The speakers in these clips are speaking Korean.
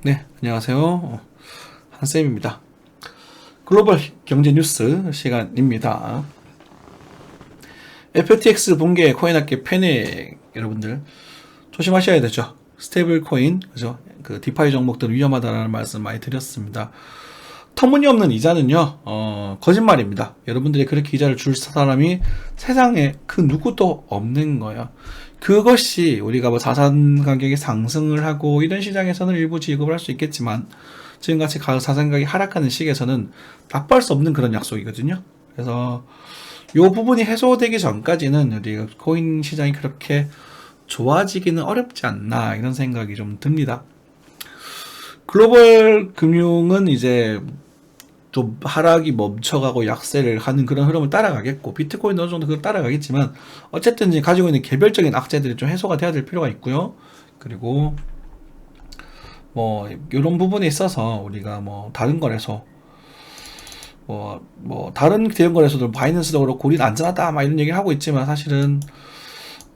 네, 안녕하세요. 한쌤입니다. 글로벌 경제 뉴스 시간입니다. FTX 붕괴 코인학계 패닉 여러분들 조심하셔야 되죠. 스테이블 코인, 그죠? 그 디파이 종목들 위험하다라는 말씀 많이 드렸습니다. 터무니없는 이자는요, 거짓말입니다. 여러분들이 그렇게 이자를 줄 사람이 세상에 그 누구도 없는 거예요. 그것이 우리가 뭐 자산 가격이 상승을 하고 이런 시장에서는 일부 지급을 할 수 있겠지만 지금같이 자산 가격이 하락하는 시기에서는 납부할 수 없는 그런 약속이거든요. 그래서 이 부분이 해소되기 전까지는 우리 코인 시장이 그렇게 좋아지기는 어렵지 않나 이런 생각이 좀 듭니다. 글로벌 금융은 이제 좀 하락이 멈춰가고 약세를 하는 그런 흐름을 따라가겠고 비트코인도 어느 정도 그걸 따라가겠지만 어쨌든 이제 가지고 있는 개별적인 악재들이 좀 해소가 돼야 될 필요가 있고요. 그리고 뭐 이런 부분에 있어서 우리가 뭐 다른 거래소 다른 대형 거래소들 바이낸스도 그렇고 우리는 안전하다 막 이런 얘기를 하고 있지만 사실은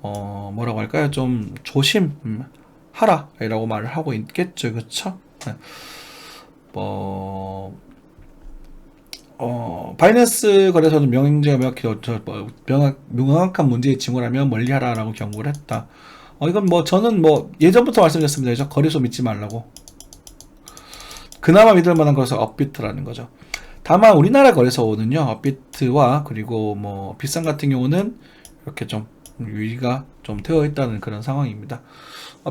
뭐라고 할까요? 좀 조심하라라고 말을 하고 있겠죠. 그쵸? 네. 뭐 바이낸스 거래소는 명령제가 명확한 문제의 징후라면 멀리하라라고 경고를 했다. 이건 뭐 저는 뭐 예전부터 말씀드렸습니다. 거래소 믿지 말라고. 그나마 믿을 만한 거래소 업비트라는 거죠. 다만 우리나라 거래소는요, 업비트와 그리고 뭐 비싼 같은 경우는 이렇게 좀 유의가 좀 되어 있다는 그런 상황입니다.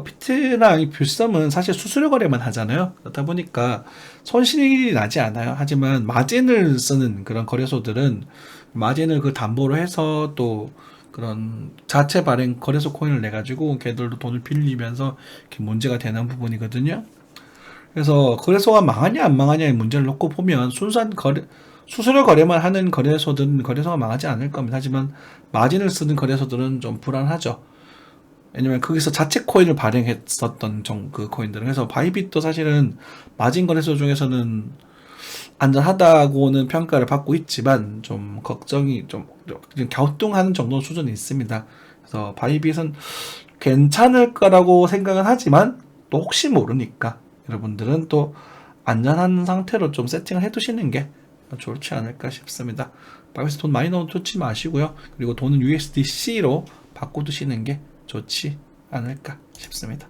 비트나 이 뷰썸은 사실 수수료 거래만 하잖아요. 그렇다 보니까 손실이 나지 않아요. 하지만 마진을 쓰는 그런 거래소들은 마진을 그 담보로 해서 또 그런 자체 발행 거래소 코인을 내 가지고 걔들도 돈을 빌리면서 이렇게 문제가 되는 부분이거든요. 그래서 거래소가 망하냐 안 망하냐의 문제를 놓고 보면 순수한 수수료 거래만 하는 거래소들은 거래소가 망하지 않을 겁니다. 하지만 마진을 쓰는 거래소들은 좀 불안하죠. 왜냐면 거기서 자체 코인을 발행했었던 그 코인들은. 그래서 바이빗도 사실은 마진 거래소 중에서는 안전하다고는 평가를 받고 있지만 좀 걱정이 좀 갸우뚱하는 정도 수준이 있습니다. 그래서 바이빗은 괜찮을 거라고 생각은 하지만 또 혹시 모르니까 여러분들은 또 안전한 상태로 좀 세팅을 해두시는 게 좋지 않을까 싶습니다. 바이빗 돈 많이 넣어두지 마시고요. 그리고 돈은 USDC로 바꿔두시는 게 좋지 않을까 싶습니다.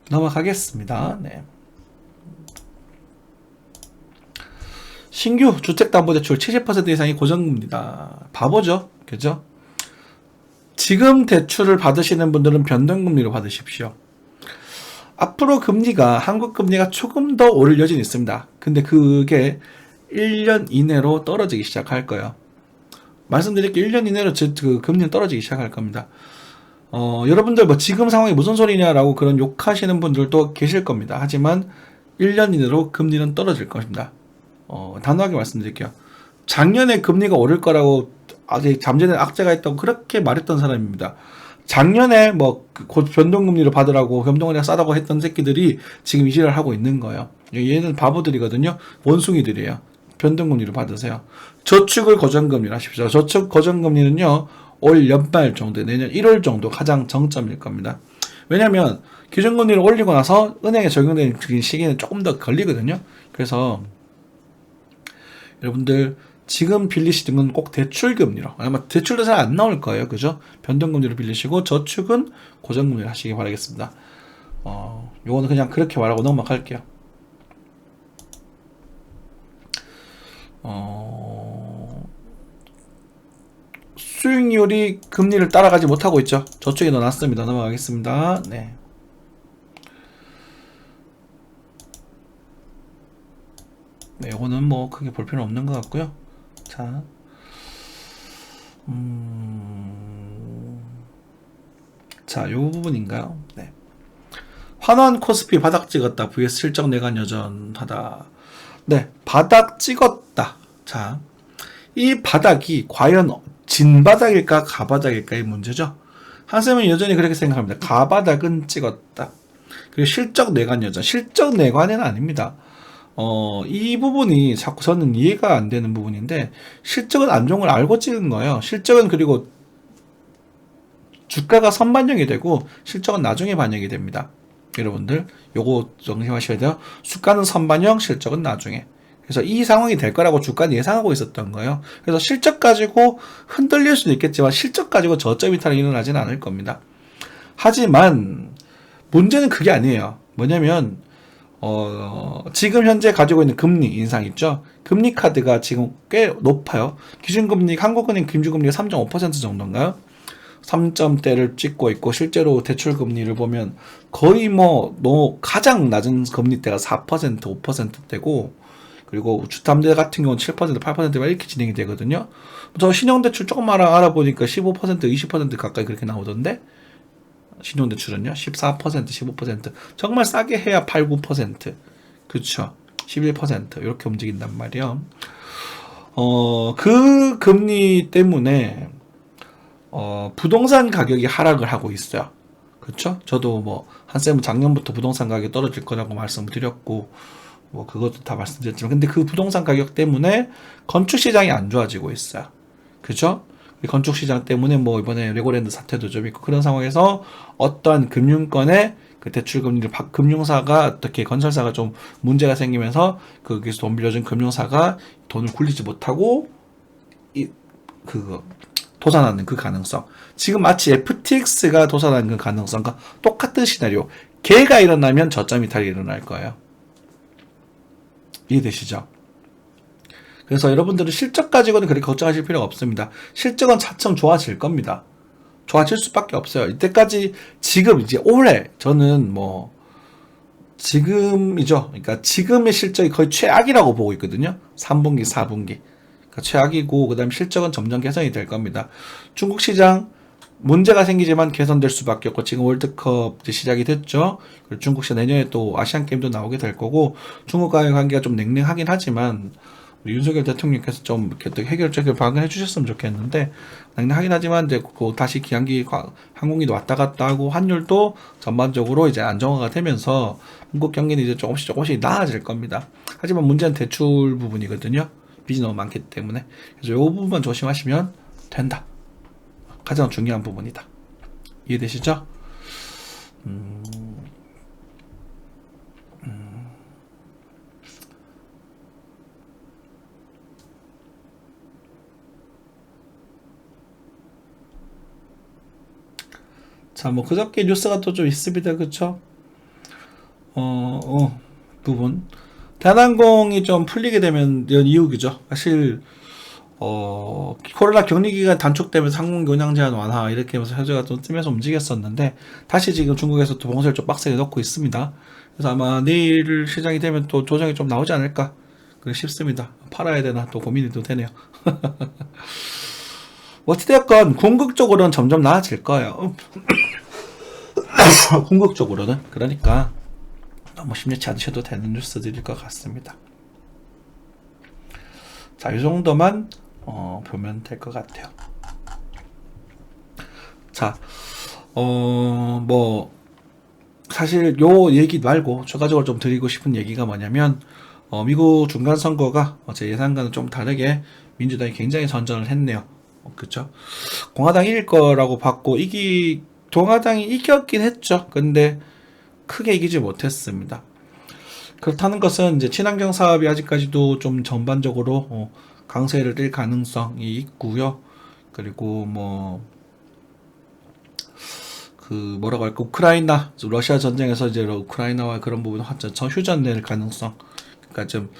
넘어가겠습니다. 네. 신규 주택담보대출 70% 이상이 고정금리다. 바보죠? 그죠? 지금 대출을 받으시는 분들은 변동금리로 받으십시오. 앞으로 금리가 한국 금리가 조금 더 오를 여지는 있습니다. 근데 그게 1년 이내로 떨어지기 시작할 거예요. 말씀드릴게요. 1년 이내로 그 금리는 떨어지기 시작할 겁니다. 여러분들 뭐 지금 상황이 무슨 소리냐라고 그런 욕하시는 분들도 계실 겁니다. 하지만 1년 이내로 금리는 떨어질 것입니다. 단호하게 말씀드릴게요. 작년에 금리가 오를 거라고 아직 잠재된 악재가 있다고 그렇게 말했던 사람입니다. 작년에 뭐 변동금리로 받으라고 변동금리가 싸다고 했던 새끼들이 지금 이 지랄을 하고 있는 거예요. 얘는 바보들이거든요. 원숭이들이에요. 변동금리로 받으세요. 저축을 고정금리로 하십시오. 저축 고정금리는요. 올 연말 정도, 내년 1월 정도 가장 정점일 겁니다. 왜냐면 기준금리를 올리고 나서 은행에 적용되는 시기는 조금 더 걸리거든요. 그래서 여러분들 지금 빌리시는 건 꼭 대출금리로, 아마 대출도 잘 안 나올 거예요. 그죠? 변동금리로 빌리시고 저축은 고정금리로 하시기 바라겠습니다. 요거는 그냥 그렇게 말하고 넘어갈게요. 수익률이 금리를 따라가지 못하고 있죠. 저축에 넣어놨습니다. 넘어가겠습니다. 네. 네, 이거는 뭐 크게 볼 필요 없는 것 같고요. 자, 자, 요 부분인가요? 네. 환원 코스피 바닥 찍었다. vs 실적 내관 여전하다. 네, 바닥 찍었다. 자, 이 바닥이 과연 진바닥일까 가바닥일까의 문제죠. 한쌤은 여전히 그렇게 생각합니다. 가바닥은 찍었다. 그리고 실적 내관 여전. 실적 내관은 아닙니다. 이 부분이 자꾸 저는 이해가 안 되는 부분인데, 실적은 안 좋은 걸 알고 찍은 거예요. 실적은 그리고 주가가 선반영이 되고, 실적은 나중에 반영이 됩니다. 여러분들 요거 정심하셔야 돼요. 수가는 선반영, 실적은 나중에. 그래서 이 상황이 될 거라고 주가는 예상하고 있었던 거예요. 그래서 실적 가지고 흔들릴 수도 있겠지만 실적 가지고 저점 이탈이 일어나지는 않을 겁니다. 하지만 문제는 그게 아니에요. 뭐냐면 지금 현재 가지고 있는 금리 인상 있죠? 금리 카드가 지금 꽤 높아요. 기준금리, 한국은행 기준금리가 3.5% 정도인가요? 3점대를 찍고 있고, 실제로 대출금리를 보면 거의 가장 낮은 금리대가 4%, 5%대고, 그리고 주담대 같은 경우는 7%, 8%가 이렇게 진행이 되거든요. 저 신용대출 조금 알아보니까 15%, 20% 가까이 그렇게 나오던데, 신용대출은요, 14%, 15%. 정말 싸게 해야 8, 9%. 그쵸. 11% 이렇게 움직인단 말이에요. 그 금리 때문에 부동산 가격이 하락을 하고 있어요. 그쵸? 저도 한쌤은 작년부터 부동산 가격이 떨어질 거라고 말씀을 드렸고, 그것도 다 말씀드렸지만, 근데 그 부동산 가격 때문에 건축 시장이 안 좋아지고 있어요. 그죠? 건축 시장 때문에 이번에 레고랜드 사태도 좀 있고, 그런 상황에서 어떠한 금융권의 그 대출 금리를 금융사가 어떻게 건설사가 좀 문제가 생기면서 거기서 돈 빌려준 금융사가 돈을 굴리지 못하고 도산하는 그 가능성. 지금 마치 FTX가 도산하는 그 가능성과 똑같은 시나리오. 걔가 일어나면 저점 이탈이 일어날 거예요. 이해되시죠? 그래서 여러분들은 실적 가지고는 그렇게 걱정하실 필요가 없습니다. 실적은 차츰 좋아질 겁니다. 좋아질 수밖에 없어요. 이때까지 지금 이제 올해 저는 지금이죠. 그러니까 지금의 실적이 거의 최악이라고 보고 있거든요. 3분기, 4분기. 그러니까 최악이고 그다음 실적은 점점 개선이 될 겁니다. 중국 시장 문제가 생기지만 개선될 수밖에 없고 지금 월드컵 이제 시작이 됐죠. 그리고 중국 시장 내년에 또 아시안 게임도 나오게 될 거고 중국과의 관계가 좀 냉랭하긴 하지만 우리 윤석열 대통령께서 좀 이렇게 또 해결책을 방해해 주셨으면 좋겠는데 냉랭하긴 하지만 이제 다시 기항기 항공기도 왔다 갔다 하고 환율도 전반적으로 이제 안정화가 되면서 한국 경기는 이제 조금씩 나아질 겁니다. 하지만 문제는 대출 부분이거든요. 빚이 너무 많기 때문에 그래서 이 부분만 조심하시면 된다. 가장 중요한 부분이다. 이해되시죠? 자, 그저께 뉴스가 또 좀 있습니다. 그쵸? 부분. 대한항공이 좀 풀리게 되면 이런 이유죠. 사실, 코로나 격리 기간 단축되면서 항공기 운항 제한 완화 이렇게 하면서 현재가 좀 뜨면서 움직였었는데 다시 지금 중국에서 또 봉쇄를 좀 빡세게 넣고 있습니다. 그래서 아마 내일 시장이 되면 또 조정이 좀 나오지 않을까 싶습니다. 팔아야 되나 또 고민이 또 되네요. 어찌되었건 궁극적으로는 점점 나아질 거예요. 궁극적으로는. 그러니까 너무 심리치 않으셔도 되는 뉴스들일 것 같습니다. 자, 이 정도만 보면 될 것 같아요. 자, 사실 요 얘기 말고 추가적으로 좀 드리고 싶은 얘기가 뭐냐면 미국 중간 선거가 제 예상과는 좀 다르게 민주당이 굉장히 선전을 했네요. 그쵸? 공화당이 이길 거라고 봤고 공화당이 이겼긴 했죠. 근데 크게 이기지 못했습니다. 그렇다는 것은 이제 친환경 사업이 아직까지도 좀 전반적으로 강세를 띨 가능성이 있고요. 그리고 뭐라고 할까, 우크라이나, 러시아 전쟁에서 이제 우크라이나와 그런 부분 휴전 낼 가능성. 그러니까 좀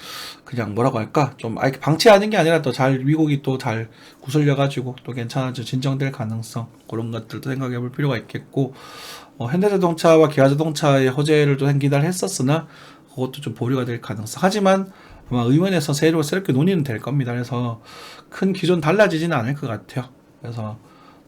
그냥 뭐라고 할까, 좀 아예 방치하는 게 아니라 또 미국이 또 잘 구슬려가지고 또 괜찮아져 진정될 가능성, 그런 것들도 생각해 볼 필요가 있겠고, 현대자동차와 기아자동차의 호재를 또 기대를 했었으나 그것도 좀 보류가 될 가능성. 하지만 아마 의원에서 새롭게 논의는 될 겁니다. 그래서 큰 기존 달라지지는 않을 것 같아요. 그래서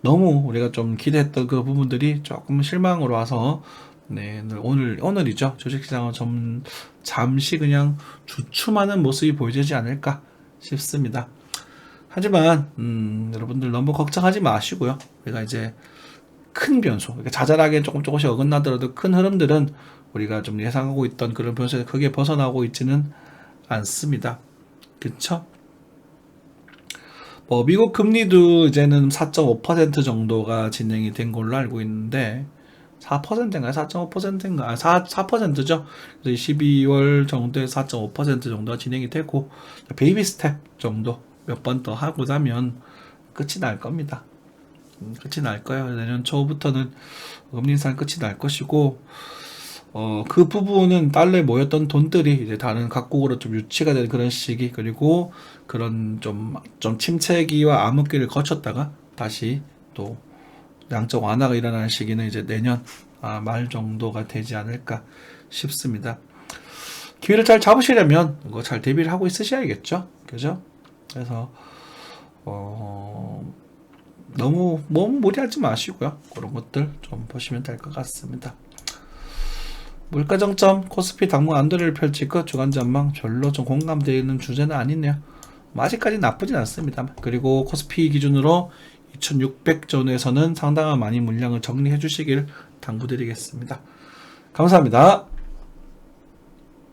너무 우리가 좀 기대했던 그 부분들이 조금 실망으로 와서 오늘이죠. 주식시장은 좀 잠시 그냥 주춤하는 모습이 보여지지 않을까 싶습니다. 하지만 여러분들 너무 걱정하지 마시고요. 우리가 이제 큰 변수, 그러니까 자잘하게 조금씩 어긋나더라도 큰 흐름들은 우리가 좀 예상하고 있던 그런 변수에서 크게 벗어나고 있지는 않습니다. 그쵸? 미국 금리도 이제는 4.5% 정도가 진행이 된 걸로 알고 있는데, 4%인가요? 4.5%인가? 4%죠. 그래서 12월 정도에 4.5% 정도가 진행이 되고, 베이비 스텝 정도 몇 번 더 하고 나면 끝이 날 겁니다. 끝이 날 거예요. 내년 초부터는 금리 인상 끝이 날 것이고, 그 부분은 달러에 모였던 돈들이 이제 다른 각국으로 좀 유치가 되는 그런 시기, 그리고 그런 좀 침체기와 암흑기를 거쳤다가 다시 또 양적 완화가 일어나는 시기는 이제 내년 말 정도가 되지 않을까 싶습니다. 기회를 잘 잡으시려면 이거 잘 대비를 하고 있으셔야겠죠. 그죠? 그래서 너무 무리하지 마시고요. 그런 것들 좀 보시면 될 것 같습니다. 물가 정점, 코스피 당분 안도를 펼칠 것, 주간 전망 별로 좀 공감되는 주제는 아니네요. 아직까지 나쁘진 않습니다. 그리고 코스피 기준으로 2600전에서는 상당한 많이 물량을 정리해 주시길 당부드리겠습니다. 감사합니다.